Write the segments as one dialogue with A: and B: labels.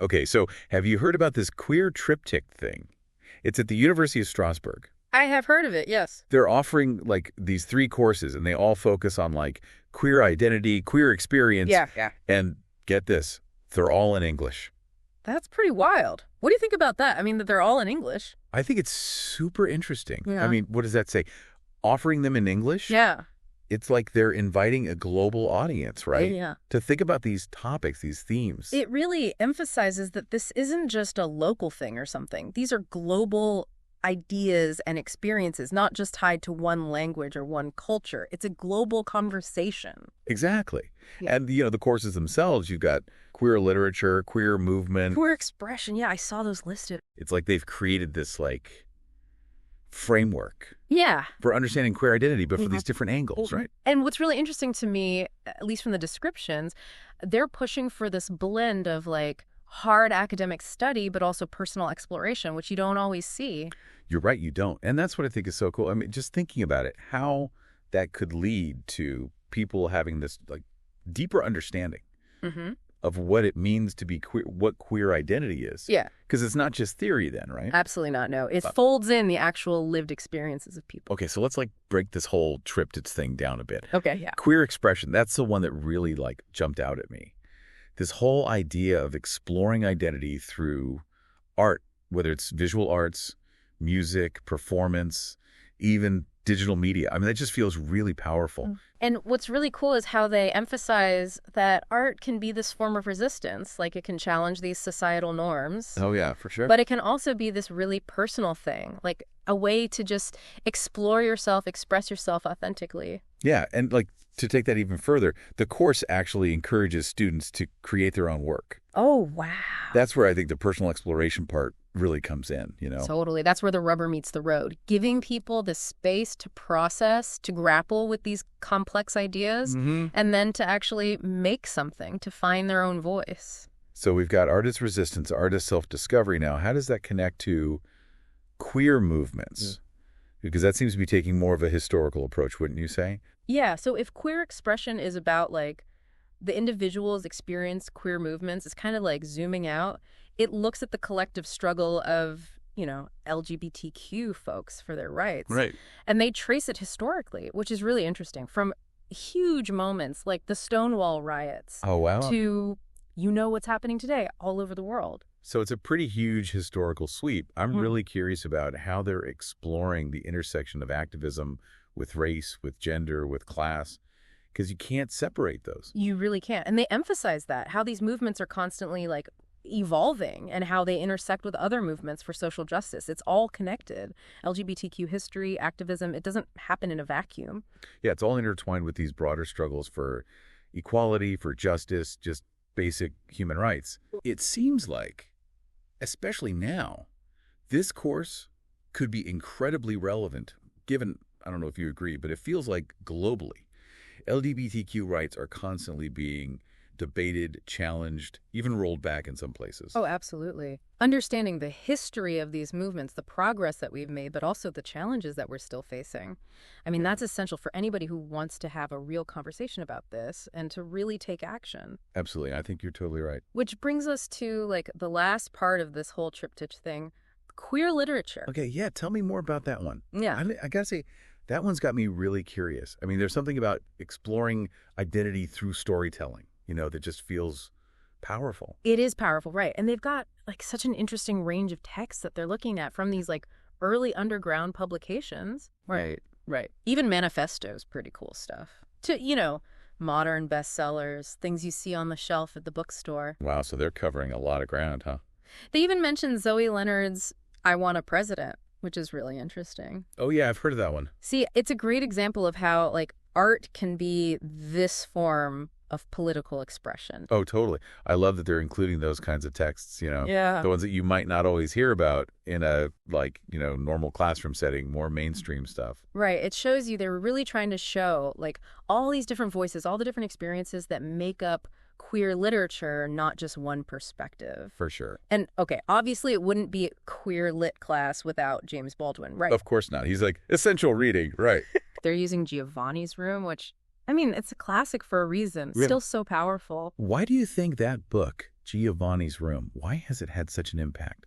A: Okay, so have you heard about this queer triptych thing? It's at the University of Strasbourg.
B: I have heard of it, yes.
A: They're offering like these 3 courses, and they all focus on like queer identity, queer experience,
B: Yeah.
A: and get this, they're all in English.
B: That's pretty wild. What do you think about that? I mean, that they're all in English.
A: I think it's super interesting.
B: Yeah.
A: I mean, what does that say? Offering them in English?
B: Yeah.
A: It's like they're inviting a global audience, right?
B: Yeah.
A: To think about these topics, these themes.
B: It really emphasizes that this isn't just a local thing or something. These are global ideas and experiences, not just tied to one language or one culture. It's a global conversation.
A: Exactly.
B: Yeah.
A: And, the courses themselves, you've got queer literature, queer movement.
B: Queer expression. Yeah, I saw those listed.
A: It's like they've created this, like, framework
B: Yeah.
A: for understanding queer identity, but for these different angles, right?
B: And what's really interesting to me, at least from the descriptions, they're pushing for this blend of like hard academic study, but also personal exploration, which you don't always see.
A: You're right, you don't. And that's what I think is so cool. I mean, just thinking about it, how that could lead to people having this, like, deeper understanding of what it means to be queer, what queer identity is.
B: Yeah.
A: Because it's not just theory then, right?
B: Absolutely not, no. It folds in the actual lived experiences of people.
A: Okay, so let's, like, break this whole triptych thing down a bit.
B: Okay, yeah.
A: Queer expression, that's the one that really, like, jumped out at me. This whole idea of exploring identity through art, whether it's visual arts, music, performance, even digital media. I mean, that just feels really powerful.
B: And what's really cool is how they emphasize that art can be this form of resistance, like it can challenge these societal norms.
A: Oh, yeah, for sure.
B: But it can also be this really personal thing, like a way to just explore yourself, express yourself authentically.
A: Yeah, and like to take that even further, the course actually encourages students to create their own work.
B: Oh, wow.
A: That's where I think the personal exploration part really comes in,
B: Totally. That's where the rubber meets the road. Giving people the space to process, to grapple with these complex ideas, and then to actually make something, to find their own voice.
A: So we've got artist resistance, artist self-discovery now. How does that connect to queer movements? Because that seems to be taking more of a historical approach, wouldn't you say?
B: Yeah. So if queer expression is about like the individual's experience queer movements, it's kind of like zooming out. It looks at the collective struggle of, LGBTQ folks for their rights.
A: Right.
B: And they trace it historically, which is really interesting, from huge moments like the Stonewall riots.
A: Oh, wow.
B: To, what's happening today all over the world.
A: So it's a pretty huge historical sweep. I'm really curious about how they're exploring the intersection of activism with race, with gender, with class, because you can't separate those.
B: You really can't. And they emphasize that, how these movements are constantly like evolving and how they intersect with other movements for social justice. It's all connected. LGBTQ history, activism, it doesn't happen in a vacuum.
A: Yeah, it's all intertwined with these broader struggles for equality, for justice, just basic human rights. It seems like, especially now, this course could be incredibly relevant, given, I don't know if you agree, but it feels like globally, LGBTQ rights are constantly being debated, challenged, even rolled back in some places.
B: Oh, absolutely. Understanding the history of these movements, the progress that we've made, but also the challenges that we're still facing. I mean, that's essential for anybody who wants to have a real conversation about this and to really take action.
A: Absolutely. I think you're totally right.
B: Which brings us to like the last part of this whole triptych thing, queer literature.
A: Okay, yeah, tell me more about that one.
B: Yeah.
A: I gotta say, that one's got me really curious. I mean, there's something about exploring identity through storytelling, that just feels powerful.
B: It is powerful, right? And they've got like such an interesting range of texts that they're looking at from these like early underground publications. Right. Even manifestos, pretty cool stuff. To, modern bestsellers, things you see on the shelf at the bookstore.
A: Wow, so they're covering a lot of ground, huh?
B: They even mentioned Zoe Leonard's I Want a President, which is really interesting.
A: Oh, yeah, I've heard of that one.
B: See, it's a great example of how like art can be this form of political expression.
A: Oh, totally. I love that they're including those kinds of texts,
B: Yeah.
A: the ones that you might not always hear about in a, normal classroom setting, more mainstream stuff.
B: Right. It shows you they're really trying to show, like, all these different voices, all the different experiences that make up queer literature, not just one perspective.
A: For sure.
B: And, okay, obviously it wouldn't be a queer lit class without James Baldwin, right?
A: Of course not. He's like, essential reading, right.
B: They're using Giovanni's Room, which, I mean, it's a classic for a reason.
A: Yeah.
B: Still so powerful.
A: Why do you think that book Giovanni's Room. Why has it had such an impact?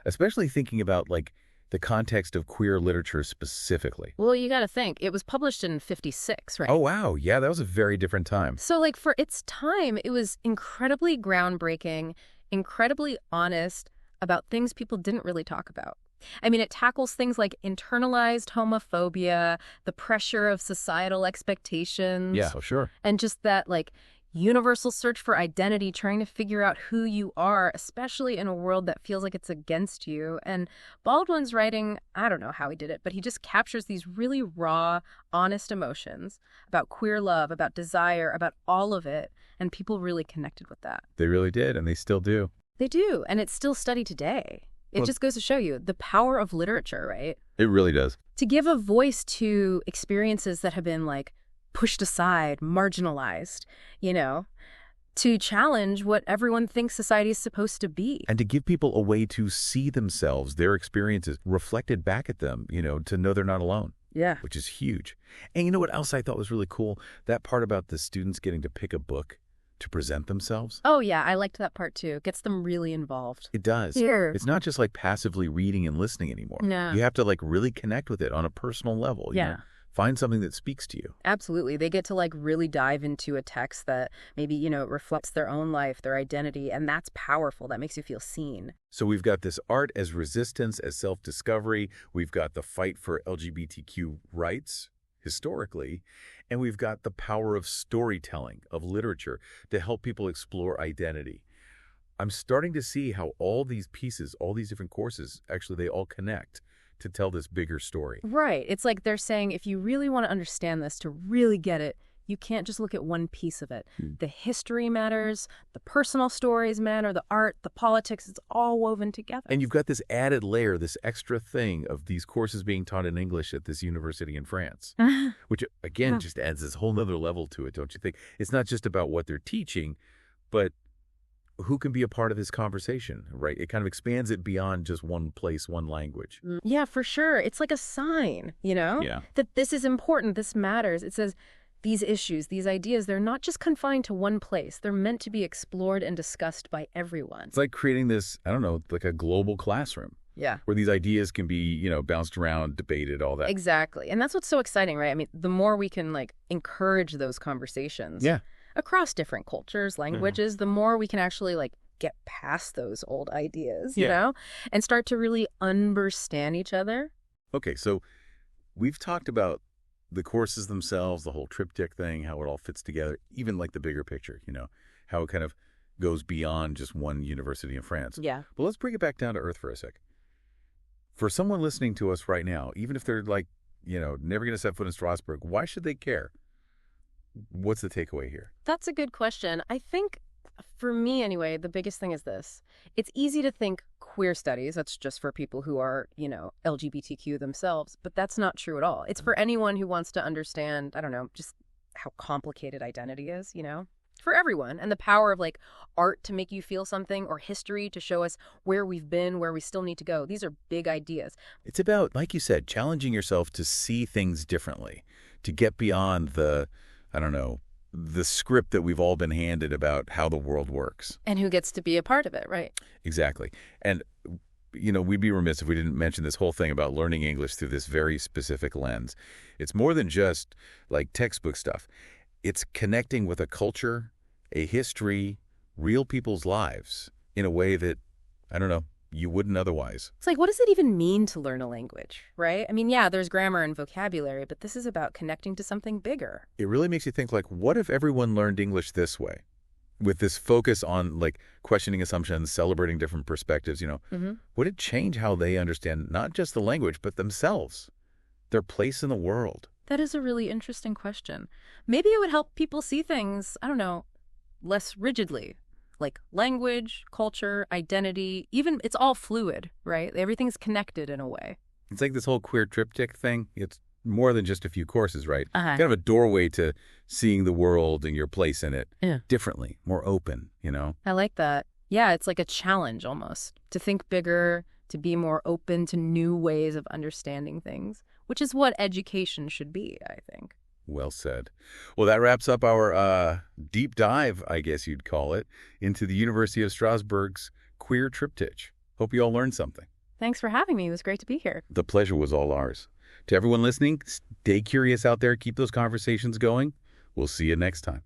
A: Especially thinking about, like, the context of queer literature specifically.
B: Well, you got to think, it was published in 56, right?
A: Oh, wow. Yeah, that was a very different time.
B: So, like, for its time, it was incredibly groundbreaking, incredibly honest about things people didn't really talk about. I mean, it tackles things like internalized homophobia, the pressure of societal expectations.
A: Yeah, sure.
B: And just that, like, universal search for identity, trying to figure out who you are, especially in a world that feels like it's against you. And Baldwin's writing, I don't know how he did it, but he just captures these really raw, honest emotions about queer love, about desire, about all of it. And people really connected with that.
A: They really did, and they still do.
B: They do, and it's still studied today. It just goes to show you the power of literature, right?
A: It really does.
B: To give a voice to experiences that have been, like, pushed aside, marginalized, to challenge what everyone thinks society is supposed to be.
A: And to give people a way to see themselves, their experiences, reflected back at them, to know they're not alone.
B: Yeah.
A: Which is huge. And you know what else I thought was really cool? That part about the students getting to pick a book to present themselves.
B: Oh, yeah, I liked that part, too. It gets them really involved.
A: It does.
B: Here.
A: It's not just like passively reading and listening anymore.
B: No.
A: You have to like really connect with it on a personal level.
B: Yeah.
A: Find something that speaks to you.
B: Absolutely. They get to like really dive into a text that maybe, reflects their own life, their identity, and that's powerful. That makes you feel seen.
A: So we've got this art as resistance, as self-discovery. We've got the fight for LGBTQ rights historically, and we've got the power of storytelling, of literature, to help people explore identity. I'm starting to see how all these pieces, all these different courses, actually they all connect to tell this bigger story.
B: Right. It's like they're saying if you really want to understand this, to really get it, you can't just look at one piece of it. The history matters, the personal stories matter, the art, the politics, it's all woven together.
A: And you've got this added layer, this extra thing of these courses being taught in English at this university in France, which, again, just adds this whole nother level to it, don't you think? It's not just about what they're teaching, but who can be a part of this conversation, right? It kind of expands it beyond just one place, one language.
B: Yeah, for sure. It's like a sign,
A: Yeah.
B: that this is important, this matters. It says these issues, these ideas, they're not just confined to one place. They're meant to be explored and discussed by everyone.
A: It's like creating this, I don't know, like a global classroom.
B: Yeah.
A: Where these ideas can be, bounced around, debated, all that.
B: Exactly. And that's what's so exciting, right? I mean, the more we can like encourage those conversations.
A: Yeah.
B: Across different cultures, languages, the more we can actually like get past those old ideas, you know, and start to really understand each other.
A: Okay, so we've talked about the courses themselves, the whole triptych thing, how it all fits together, even like the bigger picture, how it kind of goes beyond just one university in France.
B: Yeah.
A: But let's bring it back down to earth for a sec. For someone listening to us right now, even if they're like, never going to set foot in Strasbourg, why should they care? What's the takeaway here?
B: That's a good question. I think, for me anyway, the biggest thing is this. It's easy to think queer studies, that's just for people who are, LGBTQ themselves, but that's not true at all. It's for anyone who wants to understand, I don't know, just how complicated identity is, for everyone. And the power of like art to make you feel something, or history to show us where we've been, where we still need to go. These are big ideas.
A: It's about, like you said, challenging yourself to see things differently, to get beyond the script that we've all been handed about how the world works.
B: And who gets to be a part of it, right?
A: Exactly. And, we'd be remiss if we didn't mention this whole thing about learning English through this very specific lens. It's more than just like textbook stuff. It's connecting with a culture, a history, real people's lives in a way that, you wouldn't otherwise.
B: It's like, what does it even mean to learn a language, right? I mean, yeah, there's grammar and vocabulary, but this is about connecting to something bigger.
A: It really makes you think, like, what if everyone learned English this way? With this focus on, like, questioning assumptions, celebrating different perspectives, would it change how they understand not just the language, but themselves, their place in the world?
B: That is a really interesting question. Maybe it would help people see things, less rigidly. Like language, culture, identity, even it's all fluid, right? Everything's connected in a way.
A: It's like this whole queer triptych thing. It's more than just a few courses, right?
B: Uh-huh.
A: Kind of a doorway to seeing the world and your place in it differently, more open,
B: I like that. Yeah, it's like a challenge almost to think bigger, to be more open to new ways of understanding things, which is what education should be, I think.
A: Well said. Well, that wraps up our deep dive, I guess you'd call it, into the University of Strasbourg's queer triptych. Hope you all learned something.
B: Thanks for having me. It was great to be here.
A: The pleasure was all ours. To everyone listening, stay curious out there. Keep those conversations going. We'll see you next time.